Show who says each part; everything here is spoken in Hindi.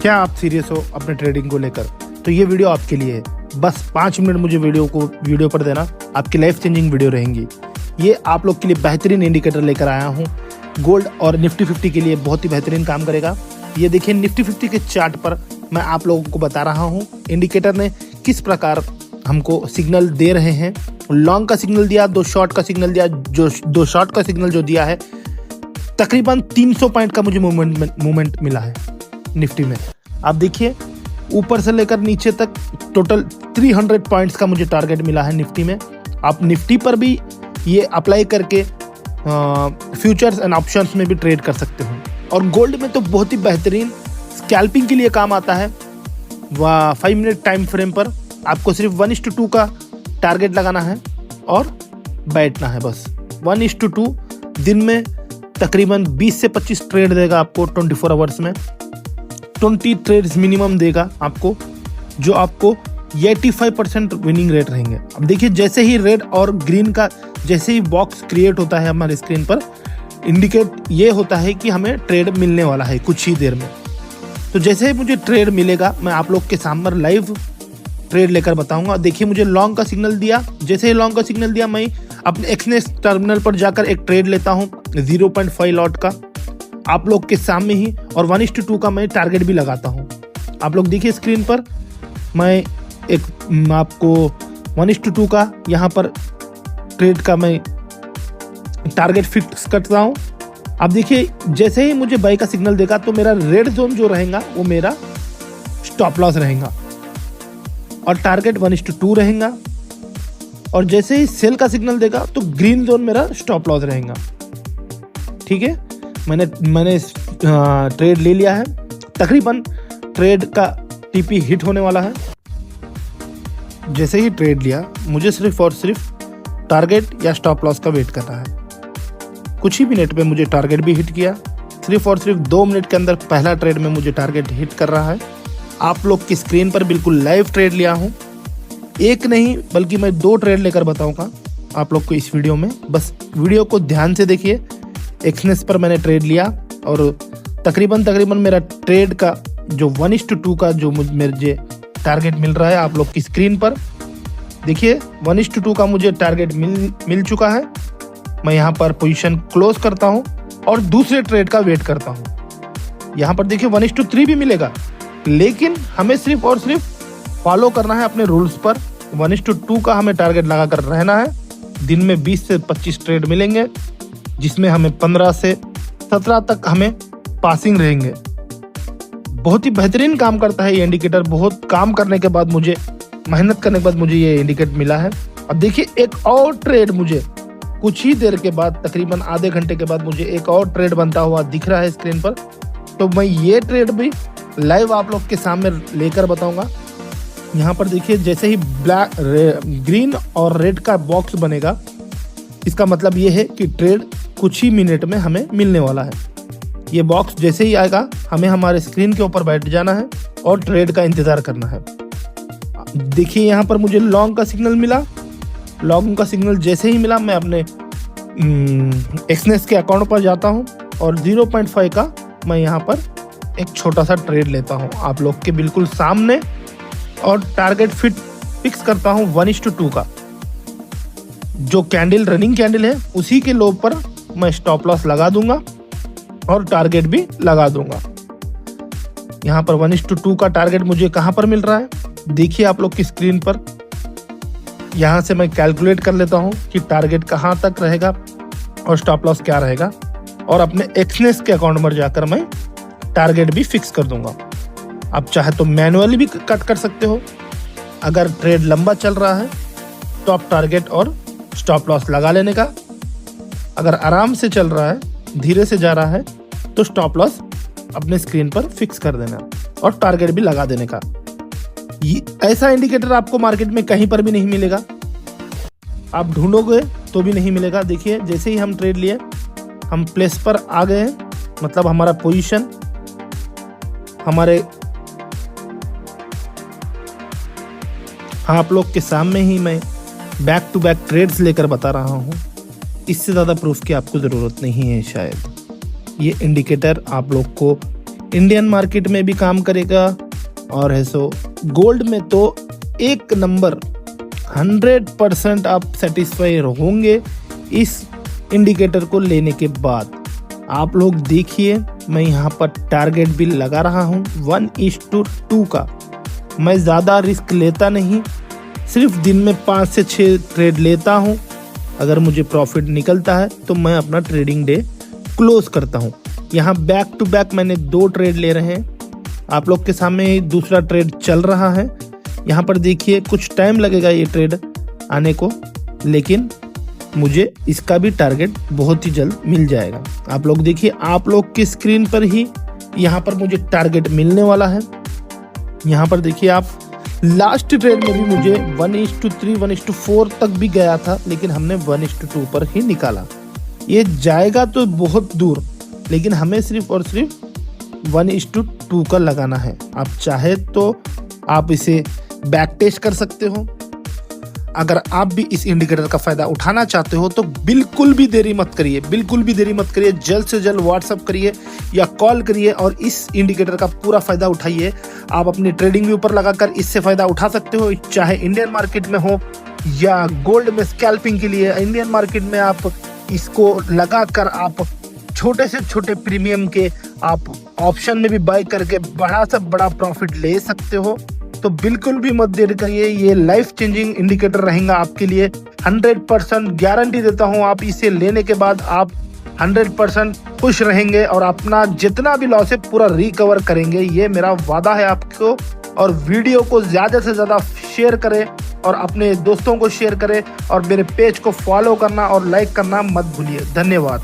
Speaker 1: क्या आप सीरियस हो अपने ट्रेडिंग को लेकर, तो ये वीडियो आपके लिए है। बस 5 मिनट मुझे वीडियो पर देना, आपकी लाइफ चेंजिंग वीडियो रहेंगी। ये आप लोग के लिए बेहतरीन इंडिकेटर लेकर आया हूँ। गोल्ड और निफ्टी 50 के लिए बहुत ही बेहतरीन काम करेगा। ये देखिए निफ्टी 50 के चार्ट पर मैं आप लोगों को बता रहा हूँ इंडिकेटर ने किस प्रकार हमको सिग्नल दे रहे हैं। लॉन्ग का सिग्नल दिया, 2 शॉर्ट का सिग्नल दिया। जो 2 शॉर्ट का सिग्नल जो दिया है तकरीबन 300 पॉइंट का मुझे मूवमेंट मिला है निफ्टी में। आप देखिए ऊपर से लेकर नीचे तक टोटल 300 पॉइंट्स का मुझे टारगेट मिला है निफ्टी में। आप निफ्टी पर भी ये अप्लाई करके फ्यूचर्स एंड ऑप्शंस में भी ट्रेड कर सकते हो। और गोल्ड में तो बहुत ही बेहतरीन स्कैल्पिंग के लिए काम आता है। 5 मिनट टाइम फ्रेम पर आपको सिर्फ 1:2 का टारगेट लगाना है और बैठना है बस। 1:2 दिन में तकरीबन 20 से 25 ट्रेड देगा आपको। 24 आवर्स में 20 ट्रेड्स मिनिमम देगा आपको, जो आपको 85% विनिंग रेट रहेंगे। अब देखिए जैसे ही रेड और ग्रीन का जैसे ही बॉक्स क्रिएट होता है हमारे स्क्रीन पर, इंडिकेट ये होता है कि हमें ट्रेड मिलने वाला है कुछ ही देर में। तो जैसे ही मुझे ट्रेड मिलेगा मैं आप लोग के सामने लाइव ट्रेड लेकर बताऊंगा। देखिए मुझे लॉन्ग का सिग्नल दिया, जैसे ही लॉन्ग का सिग्नल दिया मैं अपने एक्सनेस टर्मिनल पर जाकर एक ट्रेड लेता हूं 0.5 लॉट का आप लोग के सामने ही, और 1:2 का मैं टारगेट भी लगाता हूं। आप लोग देखिए स्क्रीन पर मैं एक आपको 1:2 का यहाँ पर ट्रेड का मैं टारगेट फिक्स करता हूं। अब देखिए जैसे ही मुझे बाई का सिग्नल देगा तो मेरा रेड जोन जो रहेगा वो मेरा स्टॉप लॉस रहेगा और टारगेट 1:2 रहेगा। और जैसे ही सेल का सिग्नल देगा तो ग्रीन जोन मेरा स्टॉप लॉस रहेगा। ठीक है, मैंने ट्रेड ले लिया है। तकरीबन ट्रेड का टीपी हिट होने वाला है। जैसे ही ट्रेड लिया मुझे सिर्फ और सिर्फ टारगेट या स्टॉप लॉस का वेट करना है। कुछ ही मिनट में मुझे टारगेट भी हिट किया। सिर्फ और सिर्फ 2 मिनट के अंदर पहला ट्रेड में मुझे टारगेट हिट कर रहा है। आप लोग की स्क्रीन पर बिल्कुल लाइव ट्रेड लिया हूँ। एक नहीं बल्कि मैं 2 ट्रेड लेकर बताऊंगा आप लोग को इस वीडियो में। बस वीडियो को ध्यान से देखिए। एक्सनेस पर मैंने ट्रेड लिया और तकरीबन मेरा ट्रेड का जो 1:2 का जो मुझे टारगेट मिल रहा है आप लोग की स्क्रीन पर देखिए 1:2 का मुझे टारगेट मिल चुका है। मैं यहाँ पर पोजीशन क्लोज करता हूँ और दूसरे ट्रेड का वेट करता हूँ। यहाँ पर देखिए 1:3 भी मिलेगा, लेकिन हमें सिर्फ और सिर्फ फॉलो करना है अपने रूल्स पर। 1:2 का हमें टारगेट लगा कर रहना है। दिन में 20 से 25 ट्रेड मिलेंगे, जिसमें हमें 15 से 17 तक हमें पासिंग रहेंगे। बहुत ही बेहतरीन काम करता है ये इंडिकेटर। बहुत काम करने के बाद मुझे, मेहनत करने के बाद मुझे ये इंडिकेटर मिला है। अब देखिए एक और ट्रेड मुझे कुछ ही देर के बाद, तकरीबन आधे घंटे के बाद मुझे एक और ट्रेड बनता हुआ दिख रहा है स्क्रीन पर। तो मैं ये ट्रेड भी लाइव आप लोग के सामने लेकर बताऊंगा। यहाँ पर देखिए जैसे ही ग्रीन और रेड का बॉक्स बनेगा, इसका मतलब ये है कि ट्रेड कुछ ही मिनट में हमें मिलने वाला है। ये बॉक्स जैसे ही आएगा हमें हमारे स्क्रीन के ऊपर बैठ जाना है और ट्रेड का इंतजार करना है। देखिए यहाँ पर मुझे लॉन्ग का सिग्नल मिला। लॉन्ग का सिग्नल जैसे ही मिला मैं अपने एक्सनेस के अकाउंट पर जाता हूँ और 0.5 का मैं यहाँ पर एक छोटा सा ट्रेड लेता हूँ आप लोग के बिल्कुल सामने और टारगेट फिक्स करता हूँ 1:2 का। जो कैंडल रनिंग कैंडल है उसी के लो पर मैं स्टॉप लॉस लगा दूंगा और टारगेट भी लगा दूंगा। यहाँ पर 1:2 का टारगेट मुझे कहाँ पर मिल रहा है देखिए आप लोग की स्क्रीन पर। यहाँ से मैं कैलकुलेट कर लेता हूँ कि टारगेट कहाँ तक रहेगा और स्टॉप लॉस क्या रहेगा, और अपने एक्सनेस के अकाउंट पर जाकर मैं टारगेट भी फिक्स कर दूंगा। आप चाहे तो मैनुअली भी कट कर सकते हो। अगर ट्रेड लंबा चल रहा है टॉप टारगेट और स्टॉप लॉस लगा लेने का। अगर आराम से चल रहा है, धीरे से जा रहा है, तो स्टॉप लॉस अपने स्क्रीन पर फिक्स कर देना और टारगेट भी लगा देने का। ऐसा इंडिकेटर आपको मार्केट में कहीं पर भी नहीं मिलेगा। आप ढूंढोगे तो भी नहीं मिलेगा। देखिए जैसे ही हम ट्रेड लिए हम प्लेस पर आ गए हैं, मतलब हमारा पोजीशन हमारे आप लोग के सामने ही मैं बैक टू बैक ट्रेड्स लेकर बता रहा हूँ। इससे ज़्यादा प्रूफ की आपको ज़रूरत नहीं है शायद। ये इंडिकेटर आप लोग को इंडियन मार्केट में भी काम करेगा और है सो गोल्ड में तो एक नंबर 100% आप सेटिस्फाई होंगे इस इंडिकेटर को लेने के बाद। आप लोग देखिए, मैं यहाँ पर टारगेट भी लगा रहा हूँ 1:2 का। मैं ज़्यादा रिस्क लेता नहीं, सिर्फ दिन में 5 से 6 ट्रेड लेता हूँ। अगर मुझे प्रॉफिट निकलता है तो मैं अपना ट्रेडिंग डे क्लोज करता हूँ। यहाँ बैक टू बैक मैंने 2 ट्रेड ले रहे हैं। आप लोग के सामने दूसरा ट्रेड चल रहा है। यहाँ पर देखिए, कुछ टाइम लगेगा ये ट्रेड आने को, लेकिन मुझे इसका भी टारगेट बहुत ही जल्द मिल जाएगा। आप लोग देखिए, आप लोग की स्क्रीन पर ही यहाँ पर मुझे टारगेट मिलने वाला है। यहाँ पर देखिए आप, लास्ट ट्रेड में भी मुझे 1:3 1:4 तक भी गया था, लेकिन हमने 1:2 पर ही निकाला। ये जाएगा तो बहुत दूर, लेकिन हमें सिर्फ और सिर्फ 1:2 का लगाना है। आप चाहे तो आप इसे बैक टेस्ट कर सकते हो। अगर आप भी इस इंडिकेटर का फायदा उठाना चाहते हो तो बिल्कुल भी देरी मत करिए, बिल्कुल भी देरी मत करिए। जल्द से जल्द व्हाट्सअप करिए या कॉल करिए और इस इंडिकेटर का पूरा फायदा उठाइए। आप अपनी ट्रेडिंग भी ऊपर लगाकर इससे फायदा उठा सकते हो, चाहे इंडियन मार्केट में हो या गोल्ड में स्कैल्पिंग के लिए। इंडियन मार्केट में आप इसको लगाकर आप छोटे से छोटे प्रीमियम के आप ऑप्शन में भी बाय करके बड़ा से बड़ा प्रॉफिट ले सकते हो। तो बिल्कुल भी मत देर करिए, ये लाइफ चेंजिंग इंडिकेटर रहेगा आपके लिए। 100% गारंटी देता हूँ, आप इसे लेने के बाद आप 100% खुश रहेंगे और अपना जितना भी लॉस है पूरा रिकवर करेंगे, ये मेरा वादा है आपको। और वीडियो को ज़्यादा से ज़्यादा शेयर करें और अपने दोस्तों को शेयर करें और मेरे पेज को फॉलो करना और लाइक करना मत भूलिए। धन्यवाद।